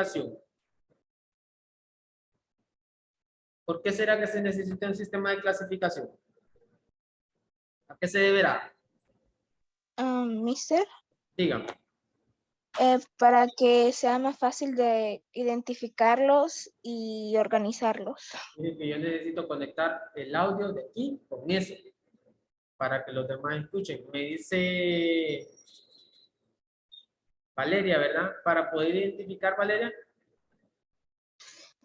clasificación. ¿Por qué será que se necesita un sistema de clasificación? ¿A qué se deberá? Mister, Dígame. para que sea más fácil de identificarlos y organizarlos. Miren que yo necesito conectar el audio de aquí con eso para que los demás escuchen. Me dice Valeria, ¿verdad? Para poder identificar, Valeria.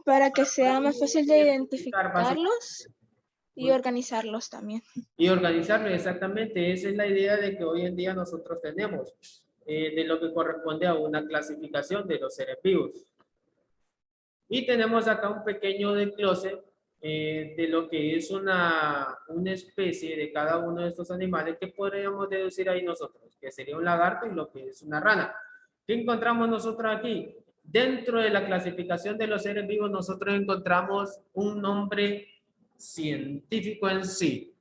Para que sea más fácil de Identificar básicamente. identificarlos y organizarlos también. Y organizarlo, exactamente. Esa es la idea de que hoy en día nosotros tenemos de lo que corresponde a una clasificación de los seres vivos. Y tenemos acá un pequeño desglose de lo que es una especie de cada uno de estos animales que podríamos deducir ahí nosotros, que sería un lagarto y lo que es una rana. ¿Qué encontramos nosotros aquí? Dentro de la clasificación de los seres vivos nosotros encontramos un nombre científico en sí,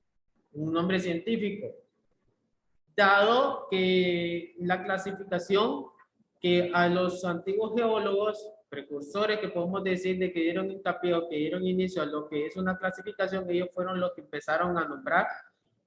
un nombre científico, dado que la clasificación que a los antiguos geólogos, precursores que podemos decir de que dieron hincapié o que dieron inicio a lo que es una clasificación, ellos fueron los que empezaron a nombrar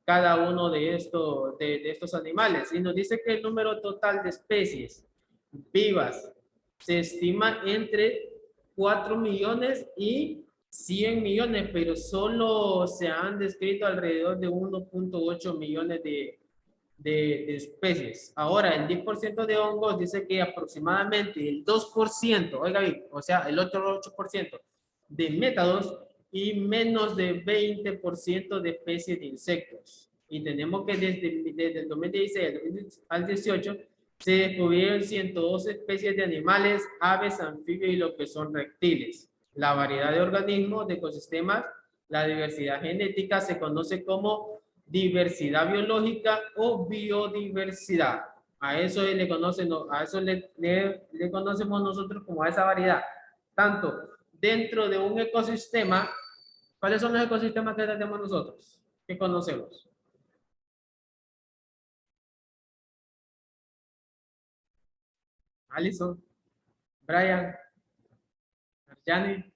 cada uno de estos animales. Y nos dice que el número total de especies vivas se estima entre 4 millones y 100 millones, pero solo se han descrito alrededor de 1.8 millones de especies. Ahora, el 10% de hongos dice que aproximadamente el 2%, oiga bien, o sea, el otro 8% de métados y menos de 20% de especies de insectos. Y tenemos que desde el 2016 al 18 se descubrieron 112 especies de animales, aves, anfibios y lo que son reptiles. La variedad de organismos, de ecosistemas, la diversidad genética se conoce como diversidad biológica o biodiversidad. A eso le conocemos nosotros como a esa variedad. Tanto dentro de un ecosistema, ¿cuáles son los ecosistemas que tenemos nosotros? ¿Qué conocemos? Alison, Brian, Arjani.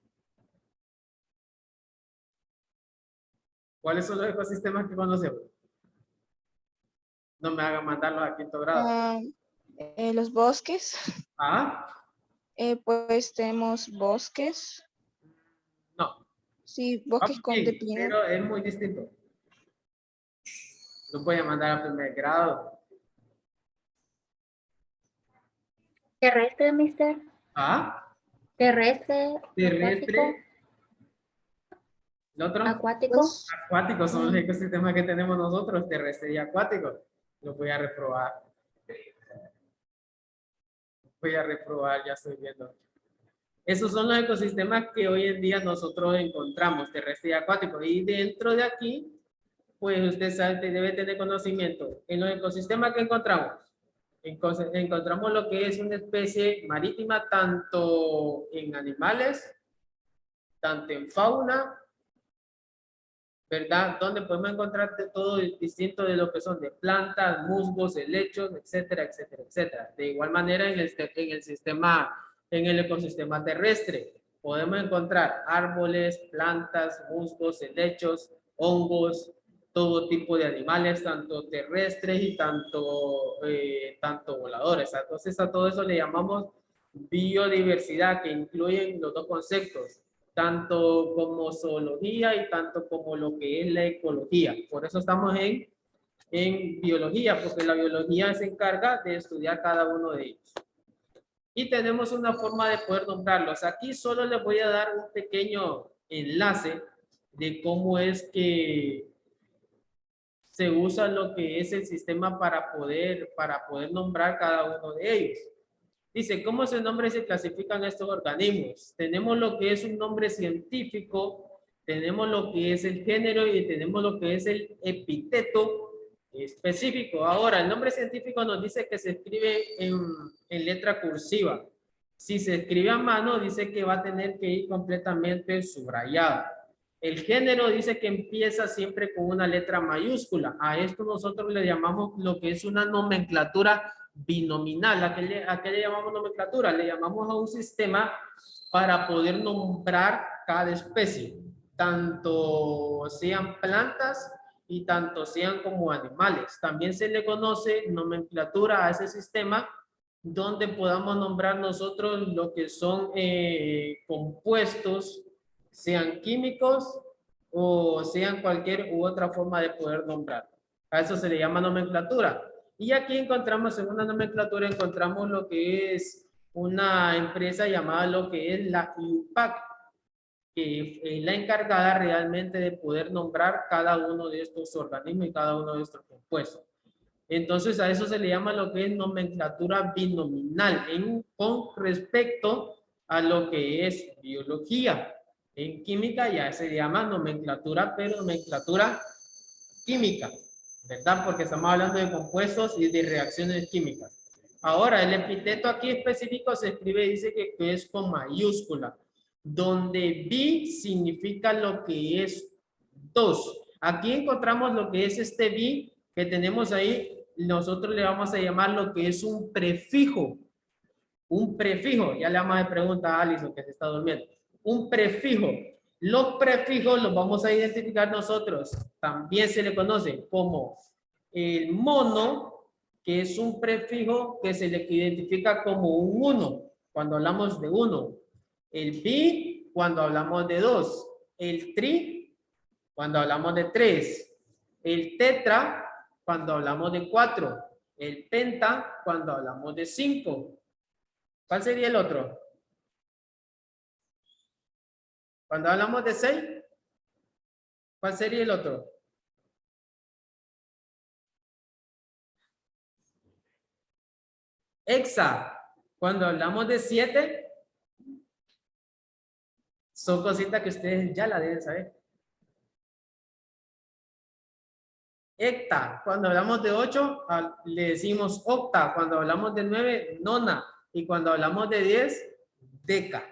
¿Cuáles son los ecosistemas que conocemos? No me hagan mandarlos a quinto grado. Los bosques, ¿Ah? pues tenemos bosques. No. Sí, bosques con de pino. Pero es muy distinto. No voy a mandar a primer grado. Terrestre, mister. ¿Ah? Terrestre. Terrestre. Acuático. ¿El otro? Acuático. Acuáticos son los ecosistemas que tenemos nosotros, terrestre y acuático. Lo voy a reprobar. Voy a reprobar, ya estoy viendo. Esos son los ecosistemas que hoy en día nosotros encontramos, terrestre y acuático. Y dentro de aquí, pues usted sabe, debe tener conocimiento. En los ecosistemas que encontramos, encontramos lo que es una especie marítima, tanto en animales, tanto en fauna, ¿verdad? Donde podemos encontrar de todo distinto de lo que son de plantas, musgos, helechos, etcétera, etcétera, etcétera. De igual manera en el ecosistema terrestre podemos encontrar árboles, plantas, musgos, helechos, hongos, todo tipo de animales, tanto terrestres y tanto voladores. Entonces a todo eso le llamamos biodiversidad, que incluyen los dos conceptos, tanto como zoología y tanto como lo que es la ecología. Por eso estamos en biología, porque la biología se encarga de estudiar cada uno de ellos. Y tenemos una forma de poder nombrarlos. Aquí solo les voy a dar un pequeño enlace de cómo es que se usa lo que es el sistema para poder nombrar cada uno de ellos. Dice, ¿cómo se nombra y se clasifican estos organismos? Tenemos lo que es un nombre científico, tenemos lo que es el género y tenemos lo que es el epíteto específico. Ahora, el nombre científico nos dice que se escribe en letra cursiva. Si se escribe a mano, dice que va a tener que ir completamente subrayado. El género dice que empieza siempre con una letra mayúscula. A esto nosotros le llamamos lo que es una nomenclatura binominal. ¿A qué le llamamos nomenclatura? Le llamamos a un sistema para poder nombrar cada especie, tanto sean plantas y tanto sean como animales. También se le conoce nomenclatura a ese sistema donde podamos nombrar nosotros lo que son compuestos, sean químicos o sean cualquier u otra forma de poder nombrar. A eso se le llama nomenclatura. Y aquí encontramos, en una nomenclatura, encontramos lo que es una empresa llamada lo que es la IUPAC, que es la encargada realmente de poder nombrar cada uno de estos organismos y cada uno de estos compuestos. Entonces a eso se le llama lo que es nomenclatura binominal con respecto a lo que es biología. En química ya se llama nomenclatura, pero nomenclatura química, ¿verdad? Porque estamos hablando de compuestos y de reacciones químicas. Ahora, el epíteto aquí específico se escribe, dice que es con mayúscula, donde bi significa lo que es 2. Aquí encontramos lo que es este bi que tenemos ahí, nosotros le vamos a llamar lo que es un prefijo. Un prefijo, ya le vamos a preguntar a Alison que se está durmiendo. Un prefijo. Los prefijos los vamos a identificar nosotros. También se le conoce como el mono, que es un prefijo que se le identifica como un 1 cuando hablamos de 1. El bi cuando hablamos de 2. El tri cuando hablamos de 3. El tetra cuando hablamos de 4. El penta cuando hablamos de 5. ¿Cuál sería el otro? Cuando hablamos de 6, ¿cuál sería el otro? Hexa. Cuando hablamos de 7, son cositas que ustedes ya la deben saber. Hecta. Cuando hablamos de 8, le decimos octa. Cuando hablamos de 9, nona. Y cuando hablamos de 10, deca.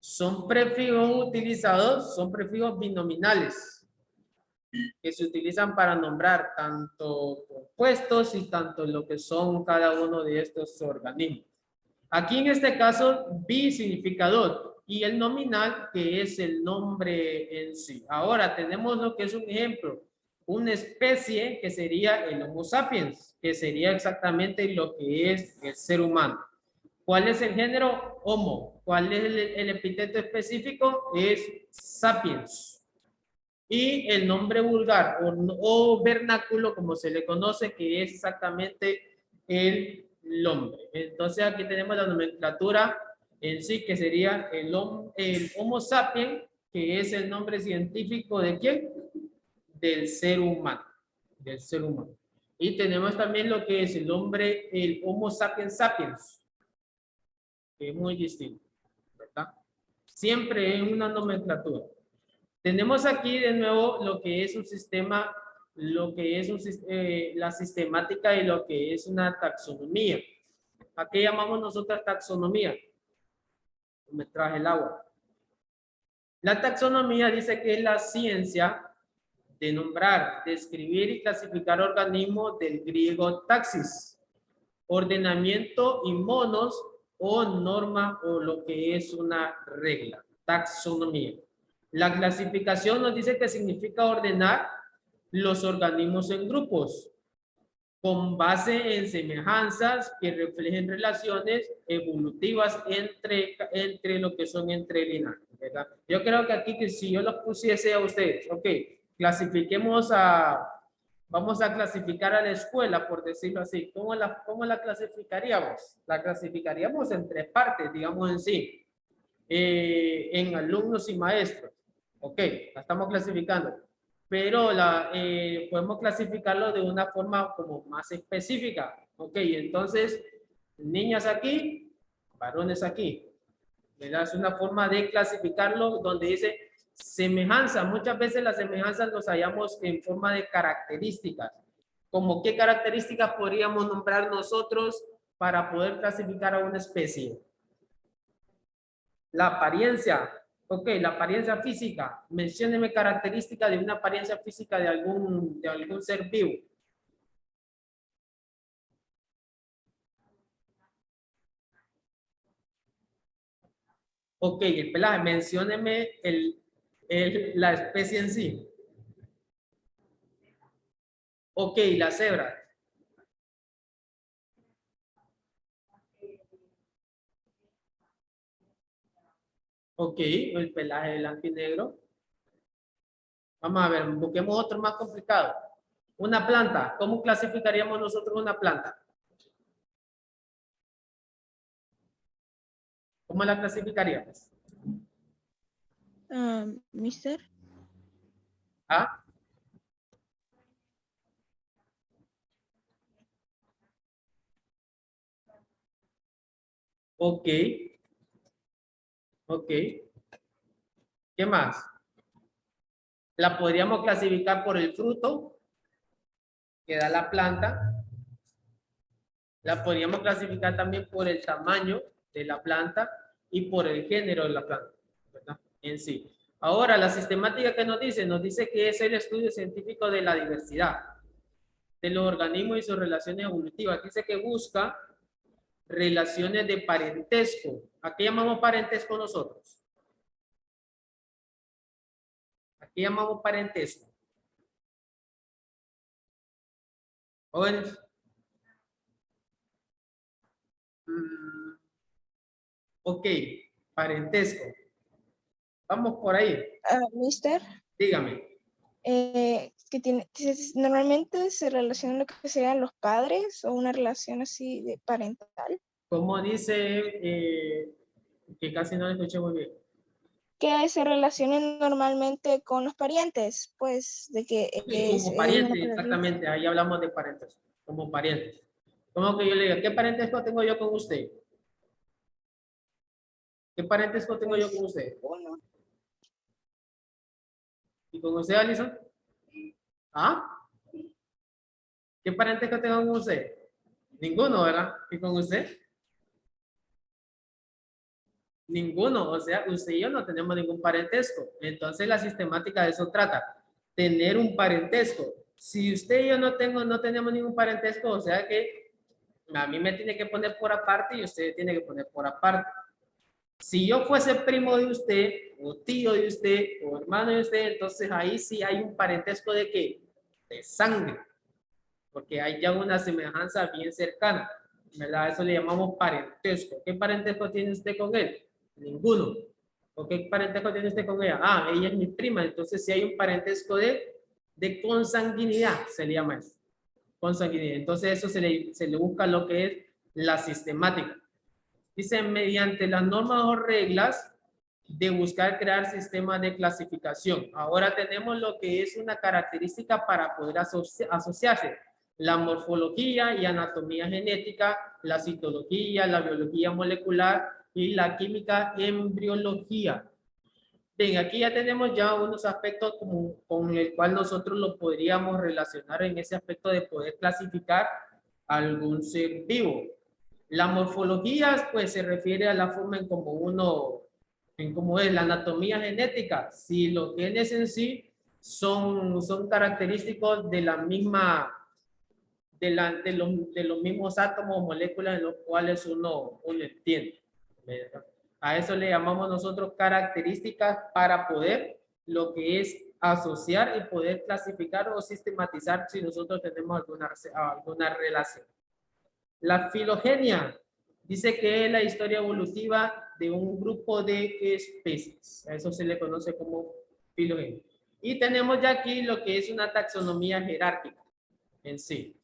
Son prefijos utilizados, son prefijos binominales que se utilizan para nombrar tanto compuestos y tanto lo que son cada uno de estos organismos. Aquí en este caso, bi significa 2 y el nominal que es el nombre en sí. Ahora tenemos lo que es un ejemplo, una especie que sería el Homo sapiens, que sería exactamente lo que es el ser humano. ¿Cuál es el género? Homo. ¿Cuál es el epíteto específico? Es sapiens. Y el nombre vulgar o vernáculo, como se le conoce, que es exactamente el nombre. Entonces aquí tenemos la nomenclatura en sí, que sería el Homo sapiens, que es el nombre científico ¿de quién? Del ser humano. Del ser humano. Y tenemos también lo que es el nombre, el Homo sapiens sapiens, que es muy distinto, ¿verdad? Siempre en una nomenclatura. Tenemos aquí de nuevo lo que es un sistema, lo que es la sistemática y lo que es una taxonomía. ¿A qué llamamos nosotros taxonomía? Me traje el agua. La taxonomía dice que es la ciencia de nombrar, describir y clasificar organismos del griego taxis, ordenamiento y monos o norma o lo que es una regla, taxonomía. La clasificación nos dice que significa ordenar los organismos en grupos con base en semejanzas que reflejen relaciones evolutivas entre lo que son entre linajes, ¿verdad? Yo creo que aquí que si yo los pusiese a ustedes, ok, clasifiquemos vamos a clasificar a la escuela, por decirlo así. ¿Cómo la clasificaríamos? La clasificaríamos en 3 partes, digamos en sí. En alumnos y maestros. Ok, la estamos clasificando. Pero podemos clasificarlo de una forma como más específica. Ok, entonces, niñas aquí, varones aquí. ¿Verdad? Es una forma de clasificarlo donde dice semejanza. Muchas veces las semejanzas los hallamos en forma de características. ¿Como qué características podríamos nombrar nosotros para poder clasificar a una especie? La apariencia. Ok, la apariencia física. Mencióneme características de una apariencia física de algún ser vivo. Ok, el pelaje, mencióneme la especie en sí. Ok, la cebra. Ok, el pelaje blanco y negro. Vamos a ver, busquemos otro más complicado. Una planta. ¿Cómo clasificaríamos nosotros una planta? ¿Cómo la clasificaríamos? Mister. ¿Ah? Ok. Ok. ¿Qué más? La podríamos clasificar por el fruto que da la planta. La podríamos clasificar también por el tamaño de la planta y por el género de la planta, ¿verdad? En sí. Ahora, la sistemática que nos dice que es el estudio científico de la diversidad de los organismos y sus relaciones evolutivas. Dice que busca relaciones de parentesco. ¿A qué llamamos parentesco nosotros? ¿A qué llamamos parentesco? Jóvenes. Ok, parentesco. Vamos por ahí. Mister. Dígame. Normalmente se relaciona lo que sean los padres o una relación así de parental. ¿Cómo dice? Que casi no lo escuché muy bien. Que se relacionen normalmente con los parientes, pues de que Sí, es como una parientes, pareja. exactamente. Ahí hablamos de parentes. Como parientes. Como que yo le diga, ¿qué parentesco tengo yo con usted? ¿Qué parentesco tengo yo Pues con usted? uno. ¿Y con usted, Alison? ¿Ah? ¿Qué parentesco tengo con usted? Ninguno, ¿verdad? ¿Y con usted? Ninguno. O sea, usted y yo no tenemos ningún parentesco. Entonces la sistemática de eso trata. Tener un parentesco. Si usted y yo no tenemos ningún parentesco, o sea que a mí me tiene que poner por aparte y usted tiene que poner por aparte. Si yo fuese primo de usted, o tío de usted, o hermano de usted, entonces ahí sí hay un parentesco de qué? De sangre, porque hay ya una semejanza bien cercana, ¿verdad? Eso le llamamos parentesco. ¿Qué parentesco tiene usted con él? Ninguno. ¿O qué parentesco tiene usted con ella? Ah, ella es mi prima, entonces sí hay un parentesco de consanguinidad, se le llama eso. Consanguinidad. Entonces eso se le busca lo que es la sistemática. Dice, mediante las normas o reglas de buscar crear sistemas de clasificación. Ahora tenemos lo que es una característica para poder asociarse. La morfología y anatomía genética, la citología, la biología molecular y la química embriología. Bien, aquí ya tenemos ya unos aspectos con el cual nosotros lo podríamos relacionar en ese aspecto de poder clasificar algún ser vivo. La morfología, pues, se refiere a la forma en cómo es la anatomía genética. Si los genes en sí son característicos de la misma, de los mismos átomos o moléculas en los cuales uno entiende, ¿verdad? A eso le llamamos nosotros características para poder lo que es asociar y poder clasificar o sistematizar si nosotros tenemos alguna relación. La filogenia dice que es la historia evolutiva de un grupo de especies. A eso se le conoce como filogenia. Y tenemos ya aquí lo que es una taxonomía jerárquica en sí,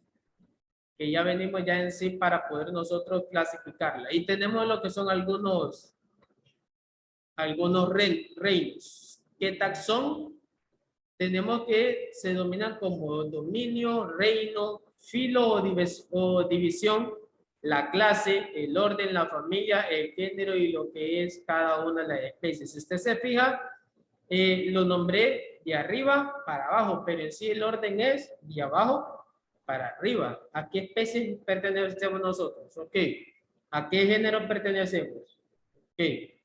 que ya venimos ya en sí para poder nosotros clasificarla. Y tenemos lo que son algunos reinos. ¿Qué taxón? Tenemos que se dominan como dominio, reino, filo o división, la clase, el orden, la familia, el género y lo que es cada una de las especies. Si usted se fija, lo nombré de arriba para abajo, pero en sí el orden es de abajo para arriba. ¿A qué especie pertenecemos nosotros? Ok. ¿A qué género pertenecemos? Ok.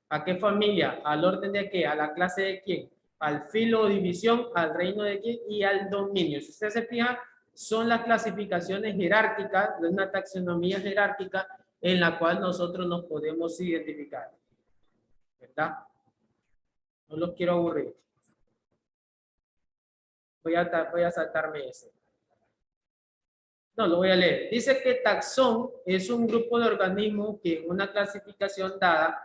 ¿A qué familia? ¿Al orden de qué? ¿A la clase de quién? Al filo o división, al reino de quién y al dominio. Si usted se fija, son las clasificaciones jerárquicas, de una taxonomía jerárquica en la cual nosotros nos podemos identificar. ¿verdad? No los quiero aburrir. Voy a saltarme ese. No, lo voy a leer. Dice que taxón es un grupo de organismos que en una clasificación dada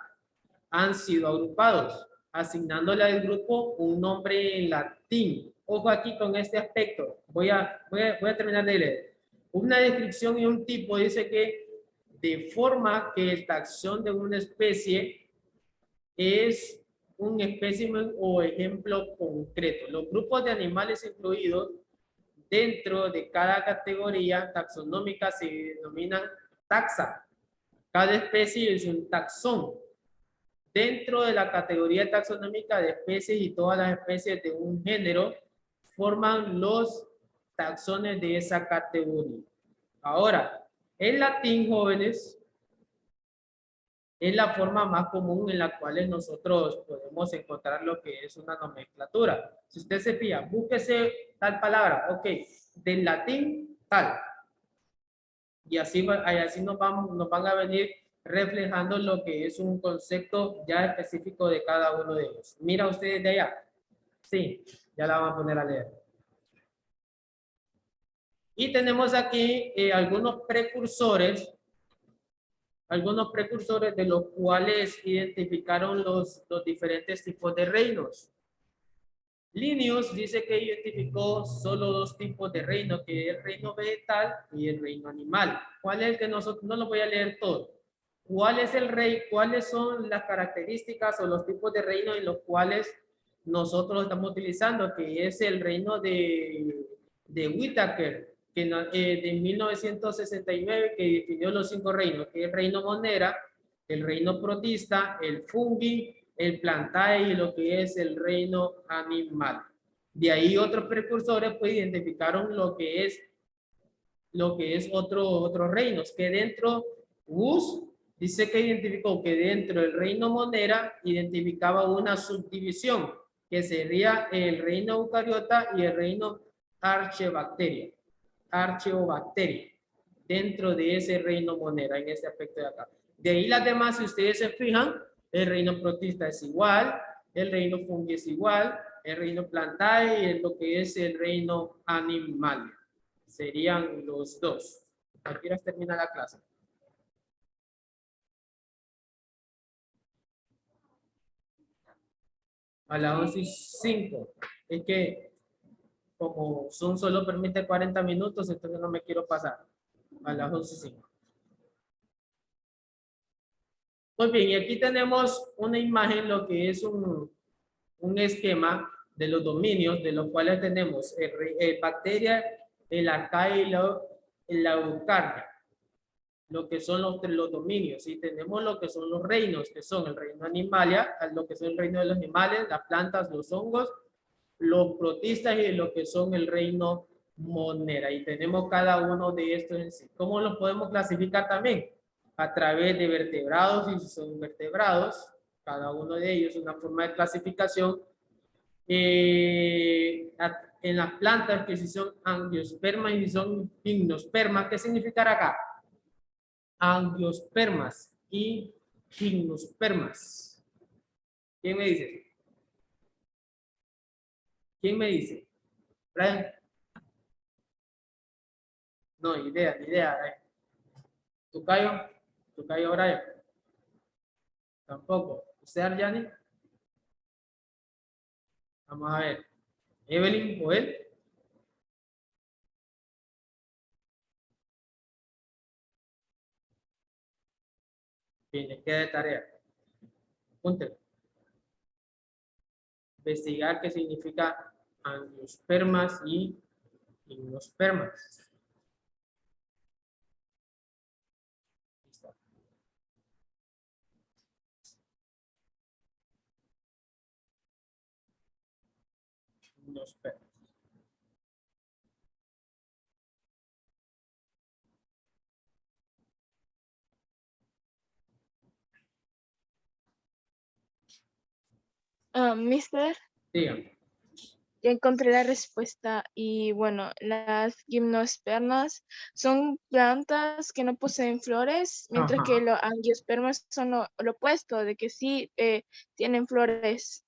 han sido agrupados, asignándole al grupo un nombre en latín. Ojo aquí con este aspecto. Voy a terminar de leer. Una descripción y un tipo dice que de forma que el taxón de una especie es un espécimen o ejemplo concreto. Los grupos de animales incluidos dentro de cada categoría taxonómica se denominan taxa. Cada especie es un taxón. Dentro de la categoría taxonómica de especies y todas las especies de un género forman los taxones de esa categoría. Ahora, en latín, jóvenes, es la forma más común en la cual nosotros podemos encontrar lo que es una nomenclatura. Si usted se fija, búsquese tal palabra, ok, del latín tal. Y así nos van a venir reflejando lo que es un concepto ya específico de cada uno de ellos. Mira ustedes de allá. Sí, ya la vamos a poner a leer. Y tenemos aquí algunos precursores de los cuales identificaron los diferentes tipos de reinos. Linnaeus dice que identificó solo dos tipos de reino, que es el reino vegetal y el reino animal. ¿Cuál es el que nosotros, no lo voy a leer todo? ¿Cuál es el rey? ¿Cuáles son las características o los tipos de reino en los cuales nosotros estamos utilizando? Que es el reino de Whitaker, que de 1969, que definió los 5 reinos, que es el reino monera, el reino protista, el fungi, el plantae y lo que es el reino animal. De ahí otros precursores pues identificaron lo que es otros reinos, que dentro Gus dice que identificó que dentro del reino monera identificaba una subdivisión que sería el reino eucariota y el reino archebacteria, dentro de ese reino monera en este aspecto de acá. De ahí las demás, si ustedes se fijan, el reino protista es igual, el reino fungi es igual, el reino plantae y es lo que es el reino animal. Serían los dos. ¿A qué horas termina la clase? A las 11:05. Es que como Zoom solo permite 40 minutos, entonces no me quiero pasar. A las 11:05. Muy bien, y aquí tenemos una imagen, lo que es un esquema de los dominios, de los cuales tenemos bacteria, el arcae y la eucardia, lo que son los dominios, y tenemos lo que son los reinos, que son el reino animalia, lo que son el reino de los animales, las plantas, los hongos, los protistas y lo que son el reino monera, y tenemos cada uno de estos en sí. ¿Cómo los podemos clasificar también? A través de vertebrados y si son vertebrados, cada uno de ellos es una forma de clasificación. En las plantas que si son angiospermas y si son gimnospermas, ¿qué significará acá? Angiospermas y gimnospermas. ¿Quién me dice? ¿Quién me dice? Brian. No, ni idea. Tucayo Brian. Tampoco. ¿Usted, Arjani? Vamos a ver. Evelyn, Joel. Bien, les queda de tarea. Apúntenlo. Investigar qué significa angiospermas y gimnospermas. Listo. Gimnospermas. Mister, Díganme. Ya encontré la respuesta y bueno, las gimnospermas son plantas que no poseen flores, mientras que Ajá. los angiospermas son lo opuesto, de que sí tienen flores.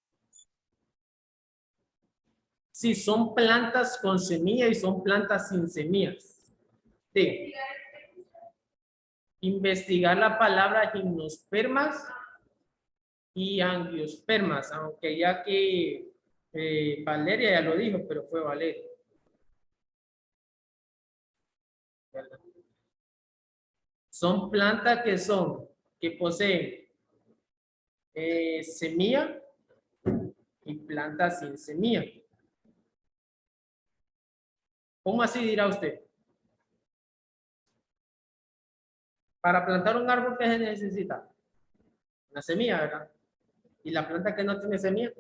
Sí, son plantas con semilla y son plantas sin semillas. Sí. Investigar la palabra gimnospermas y angiospermas, aunque ya que Valeria ya lo dijo, pero fue Valeria. Son plantas que poseen semilla y plantas sin semilla. ¿Cómo así dirá usted? Para plantar un árbol, ¿qué se necesita? Una semilla, ¿verdad? Y la planta que no tiene semilla,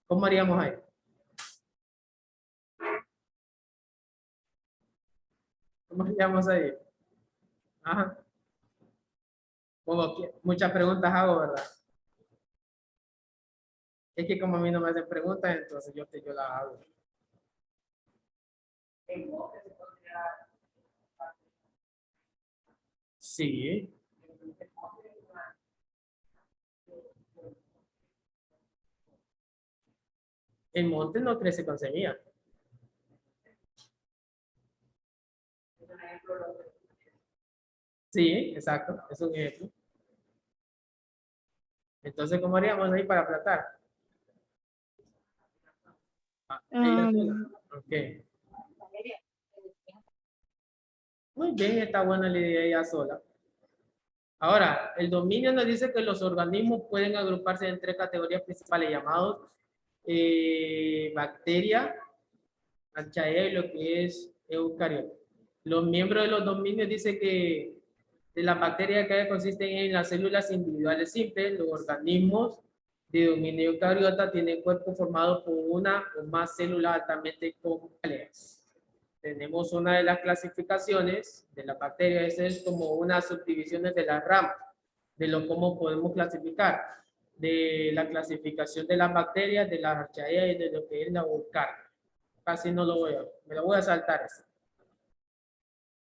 ¿cómo haríamos ahí? ¿Cómo haríamos ahí? Ajá. Muchas preguntas hago, ¿verdad? Es que como a mí no me hacen preguntas, entonces yo las hago. Sí. El monte no crece con semilla. Sí, exacto. Es un ejemplo. Entonces, ¿cómo haríamos ahí para plantar? Ella sola. Um, Ok. Muy bien, está buena la idea ella sola. Ahora, el dominio nos dice que los organismos pueden agruparse en tres categorías principales llamados bacteria, archaea y lo que es eucariota. Los miembros de los dominios dicen que de las bacterias que consisten en las células individuales simples, los organismos de dominio eucariota tienen cuerpos formados por una o más células altamente complejas. Tenemos una de las clasificaciones de las bacterias, esa es como unas subdivisiones de las ramas, de lo cómo podemos clasificar, de la clasificación de las bacterias, de las archaeas y de lo que es la eucarya. Casi no lo veo, me lo voy a saltar eso.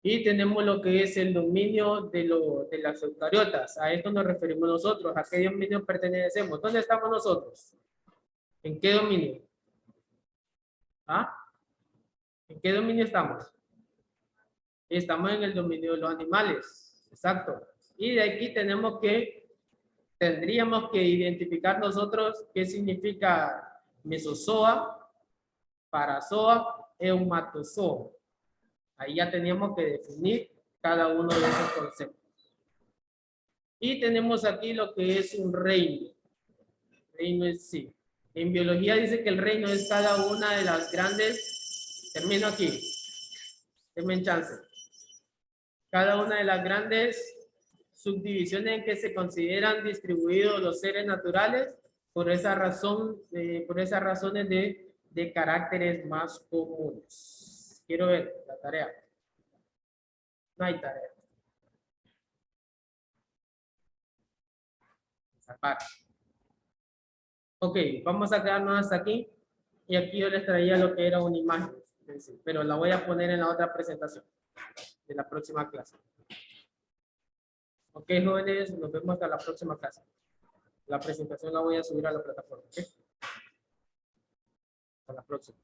Y tenemos lo que es el dominio de las eucariotas. A esto nos referimos nosotros. ¿A qué dominio pertenecemos? ¿Dónde estamos nosotros? ¿En qué dominio? ¿Ah? ¿En qué dominio estamos? Estamos en el dominio de los animales. Exacto. Y de aquí tendríamos que identificar nosotros qué significa mesozoa, parazoa, eumatozoa. Ahí ya teníamos que definir cada uno de esos conceptos. Y tenemos aquí lo que es un reino. Reino es sí. En biología dice que el reino es cada una de las grandes, termino aquí, denme chance. Cada una de las grandes subdivisiones en que se consideran distribuidos los seres naturales por esa razón, por esas razones de caracteres más comunes. Quiero ver la tarea. No hay tarea. Salvar. Ok, vamos a quedarnos hasta aquí. Y aquí yo les traía lo que era una imagen, pero la voy a poner en la otra presentación de la próxima clase. Ok, jóvenes, nos vemos hasta la próxima clase. La presentación la voy a subir a la plataforma. ¿Okay? Hasta la próxima.